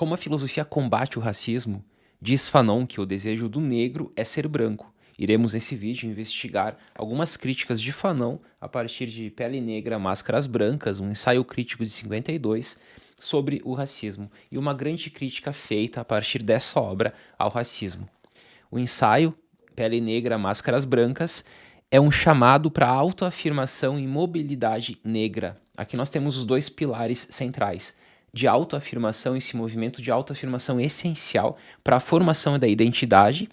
Como a filosofia combate o racismo, diz Fanon que o desejo do negro é ser branco. Iremos nesse vídeo investigar algumas críticas de Fanon a partir de Pele Negra, Máscaras Brancas, um ensaio crítico de 52 sobre o racismo e uma grande crítica feita a partir dessa obra ao racismo. O ensaio Pele Negra, Máscaras Brancas é um chamado para a autoafirmação e mobilidade negra. Aqui nós temos os dois pilares centrais de autoafirmação, esse movimento de autoafirmação essencial para a formação da identidade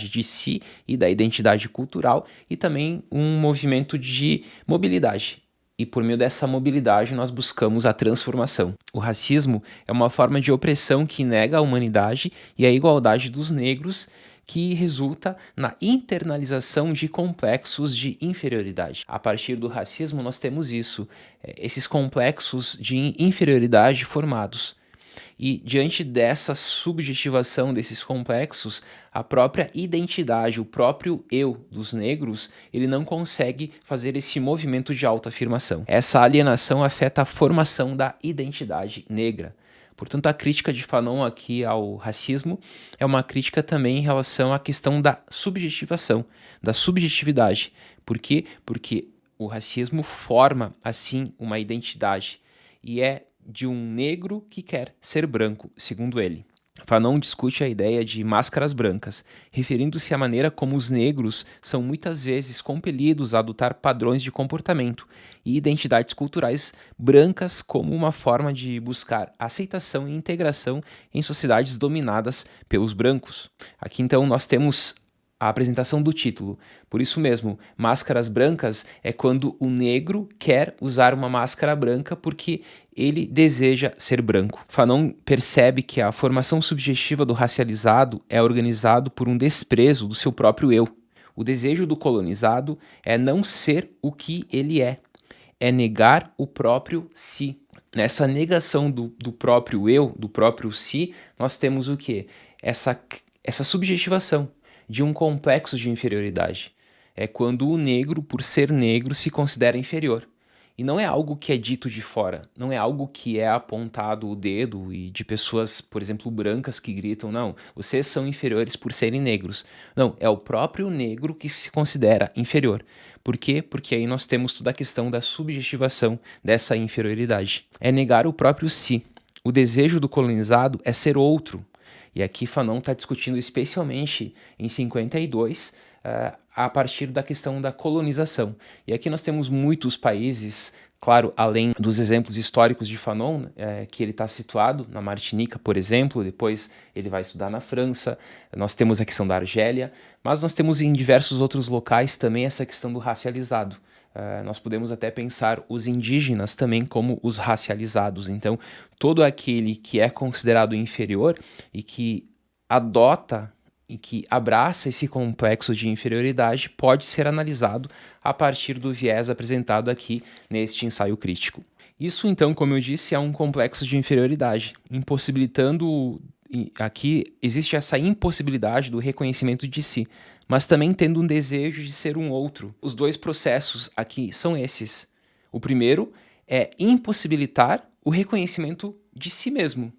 de si e da identidade cultural, e também um movimento de mobilidade. E por meio dessa mobilidade nós buscamos a transformação. O racismo é uma forma de opressão que nega a humanidade e a igualdade dos negros, que resulta na internalização de complexos de inferioridade. A partir do racismo nós temos isso, esses complexos de inferioridade formados. E diante dessa subjetivação desses complexos, a própria identidade, o próprio eu dos negros, ele não consegue fazer esse movimento de autoafirmação. Essa alienação afeta a formação da identidade negra. Portanto, a crítica de Fanon aqui ao racismo é uma crítica também em relação à questão da subjetivação, da subjetividade. Por quê? Porque o racismo forma, assim, uma identidade e é de um negro que quer ser branco, segundo ele. Fanon discute a ideia de máscaras brancas, referindo-se à maneira como os negros são muitas vezes compelidos a adotar padrões de comportamento e identidades culturais brancas como uma forma de buscar aceitação e integração em sociedades dominadas pelos brancos. Aqui então nós temos a apresentação do título. Por isso mesmo, máscaras brancas é quando o negro quer usar uma máscara branca porque ele deseja ser branco. Fanon percebe que a formação subjetiva do racializado é organizado por um desprezo do seu próprio eu. O desejo do colonizado é não ser o que ele é negar o próprio si. Nessa negação do próprio eu, do próprio si, nós temos o quê? Essa subjetivação de um complexo de inferioridade. É quando o negro, por ser negro, se considera inferior. E não é algo que é dito de fora, não é algo que é apontado o dedo e de pessoas, por exemplo, brancas que gritam, não, vocês são inferiores por serem negros. Não, é o próprio negro que se considera inferior. Por quê? Porque aí nós temos toda a questão da subjetivação dessa inferioridade. É negar o próprio si. O desejo do colonizado é ser outro. E aqui Fanon está discutindo especialmente em 52, a partir da questão da colonização. E aqui nós temos muitos países, claro, além dos exemplos históricos de Fanon, que ele está situado na Martinica, por exemplo, depois ele vai estudar na França, nós temos a questão da Argélia, mas nós temos em diversos outros locais também essa questão do racializado. Nós podemos até pensar os indígenas também como os racializados. Então, todo aquele que é considerado inferior e que adota e que abraça esse complexo de inferioridade pode ser analisado a partir do viés apresentado aqui neste ensaio crítico. Isso, então, como eu disse, é um complexo de inferioridade, impossibilitando. Aqui existe essa impossibilidade do reconhecimento de si, mas também tendo um desejo de ser um outro. Os dois processos aqui são esses. O primeiro é impossibilitar o reconhecimento de si mesmo.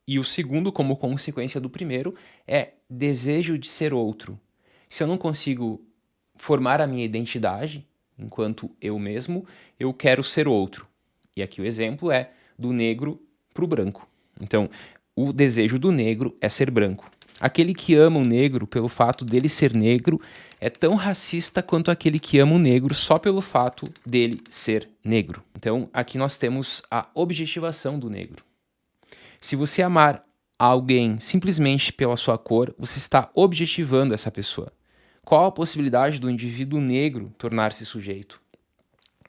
E o segundo, como consequência do primeiro, é desejo de ser outro. Se eu não consigo formar a minha identidade enquanto eu mesmo, eu quero ser outro. E aqui o exemplo é do negro para o branco. Então, o desejo do negro é ser branco. Aquele que ama o negro pelo fato dele ser negro é tão racista quanto aquele que ama o negro só pelo fato dele ser negro. Então, aqui nós temos a objetivação do negro. Se você amar alguém simplesmente pela sua cor, você está objetivando essa pessoa. Qual a possibilidade do indivíduo negro tornar-se sujeito?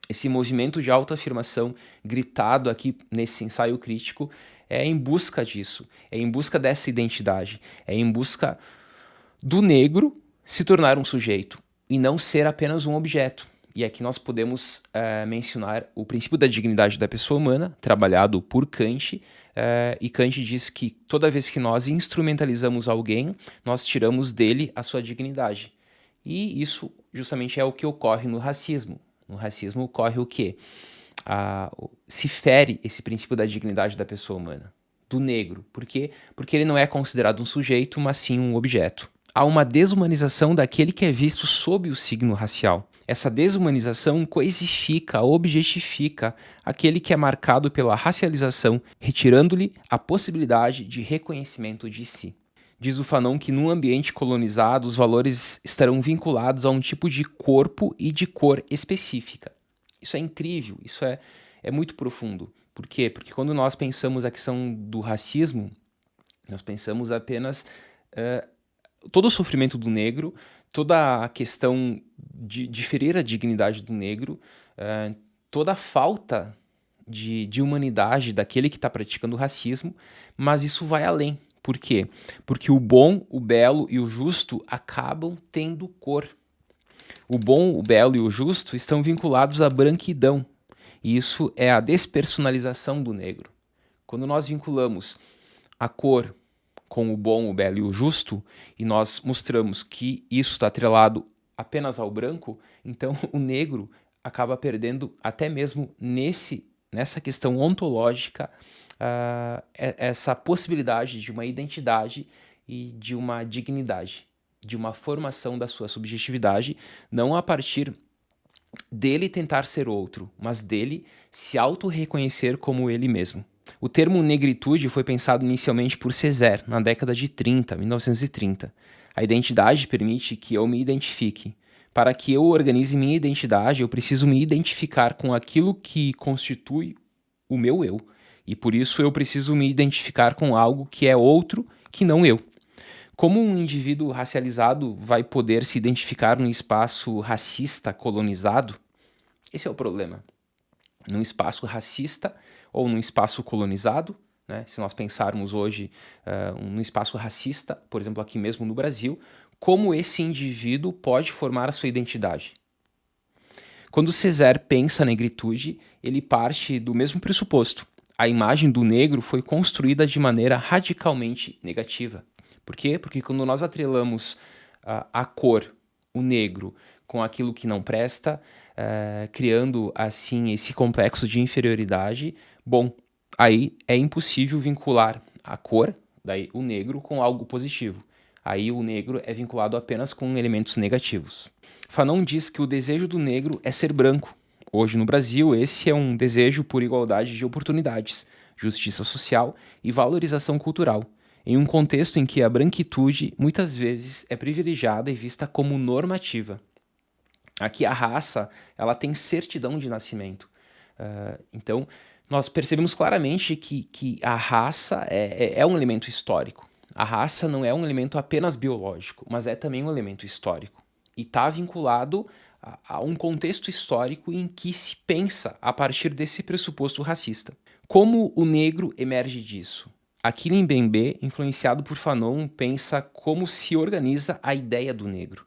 Esse movimento de autoafirmação gritado aqui nesse ensaio crítico é em busca disso, é em busca dessa identidade, é em busca do negro se tornar um sujeito e não ser apenas um objeto. E aqui nós podemos mencionar o princípio da dignidade da pessoa humana, trabalhado por Kant, e Kant diz que toda vez que nós instrumentalizamos alguém, nós tiramos dele a sua dignidade. E isso justamente é o que ocorre no racismo. No racismo ocorre o quê? Se fere esse princípio da dignidade da pessoa humana. do negro. Por quê? Porque ele não é considerado um sujeito, mas sim um objeto. Há uma desumanização daquele que é visto sob o signo racial. Essa desumanização coisifica, objetifica aquele que é marcado pela racialização, retirando-lhe a possibilidade de reconhecimento de si. Diz o Fanon que num ambiente colonizado os valores estarão vinculados a um tipo de corpo e de cor específica. Isso é incrível, isso é muito profundo. Por quê? Porque quando nós pensamos a questão do racismo, nós pensamos apenas todo o sofrimento do negro, toda a questão de ferir a dignidade do negro, toda a falta de humanidade daquele que está praticando o racismo, mas isso vai além. Por quê? Porque o bom, o belo e o justo acabam tendo cor. O bom, o belo e o justo estão vinculados à branquidão. E isso é a despersonalização do negro. Quando nós vinculamos a cor com o bom, o belo e o justo, e nós mostramos que isso está atrelado apenas ao branco, então o negro acaba perdendo até mesmo nessa questão ontológica essa possibilidade de uma identidade e de uma dignidade, de uma formação da sua subjetividade, não a partir dele tentar ser outro, mas dele se auto-reconhecer como ele mesmo. O termo negritude foi pensado inicialmente por Césaire, na década de 1930. A identidade permite que eu me identifique. Para que eu organize minha identidade, eu preciso me identificar com aquilo que constitui o meu eu. E por isso eu preciso me identificar com algo que é outro que não eu. Como um indivíduo racializado vai poder se identificar num espaço racista colonizado? Esse é o problema. Num espaço racista ou num espaço colonizado, né? Se nós pensarmos hoje num espaço racista, por exemplo, aqui mesmo no Brasil, como esse indivíduo pode formar a sua identidade? Quando Césaire pensa na negritude, ele parte do mesmo pressuposto. A imagem do negro foi construída de maneira radicalmente negativa. Por quê? Porque quando nós atrelamos a cor, o negro, com aquilo que não presta, criando assim esse complexo de inferioridade, bom, aí é impossível vincular a cor, daí o negro, com algo positivo. Aí o negro é vinculado apenas com elementos negativos. Fanon diz que o desejo do negro é ser branco. Hoje no Brasil, esse é um desejo por igualdade de oportunidades, justiça social e valorização cultural, em um contexto em que a branquitude muitas vezes é privilegiada e vista como normativa. Aqui a raça ela tem certidão de nascimento. Então, nós percebemos claramente que a raça é um elemento histórico. A raça não é um elemento apenas biológico, mas é também um elemento histórico. E está vinculado a um contexto histórico em que se pensa a partir desse pressuposto racista. Como o negro emerge disso? Achille Mbembe, influenciado por Fanon, pensa como se organiza a ideia do negro.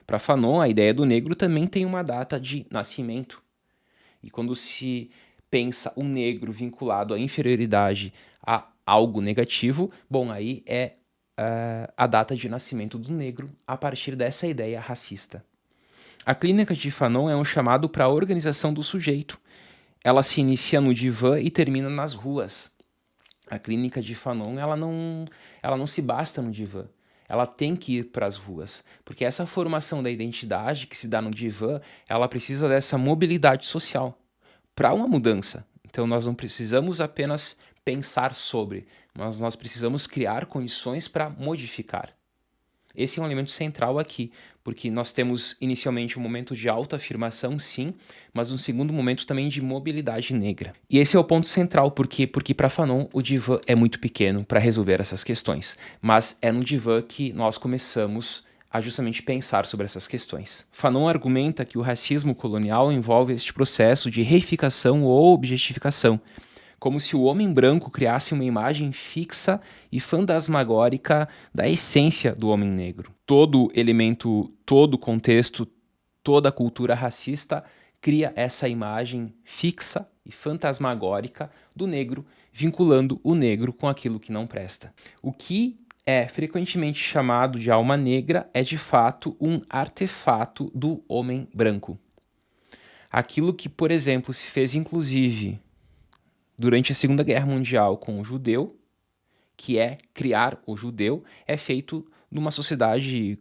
Para Fanon, a ideia do negro também tem uma data de nascimento. E quando se pensa o negro vinculado à inferioridade, a algo negativo, bom, aí é a data de nascimento do negro a partir dessa ideia racista. A clínica de Fanon é um chamado para a organização do sujeito. Ela se inicia no divã e termina nas ruas. A clínica de Fanon ela não se basta no divã. Ela tem que ir para as ruas, porque essa formação da identidade que se dá no divã, ela precisa dessa mobilidade social para uma mudança. Então nós não precisamos apenas pensar sobre, mas nós precisamos criar condições para modificar. Esse é um elemento central aqui, porque nós temos inicialmente um momento de autoafirmação, sim, mas um segundo momento também de mobilidade negra. E esse é o ponto central, porque para Fanon o divã é muito pequeno para resolver essas questões, mas é no divã que nós começamos a justamente pensar sobre essas questões. Fanon argumenta que o racismo colonial envolve este processo de reificação ou objetificação, como se o homem branco criasse uma imagem fixa e fantasmagórica da essência do homem negro. Todo elemento, todo contexto, toda cultura racista cria essa imagem fixa e fantasmagórica do negro, vinculando o negro com aquilo que não presta. O que é frequentemente chamado de alma negra é de fato um artefato do homem branco. Aquilo que, por exemplo, se fez inclusive durante a Segunda Guerra Mundial com o judeu, que é criar o judeu, é feito numa sociedade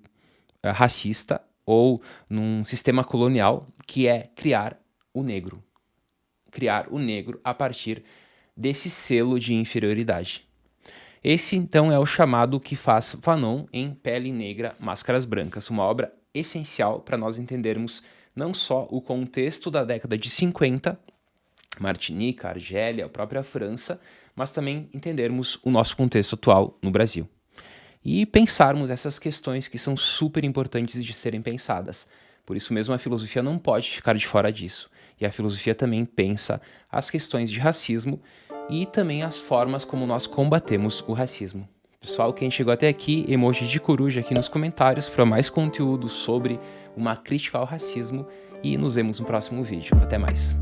racista ou num sistema colonial, que é criar o negro. Criar o negro a partir desse selo de inferioridade. Esse, então, é o chamado que faz Fanon em Pele Negra, Máscaras Brancas, uma obra essencial para nós entendermos não só o contexto da década de 50, Martinica, Argélia, a própria França, mas também entendermos o nosso contexto atual no Brasil. E pensarmos essas questões que são super importantes de serem pensadas. Por isso mesmo a filosofia não pode ficar de fora disso. E a filosofia também pensa as questões de racismo e também as formas como nós combatemos o racismo. Pessoal, quem chegou até aqui, emoji de coruja aqui nos comentários para mais conteúdo sobre uma crítica ao racismo e nos vemos no próximo vídeo. Até mais!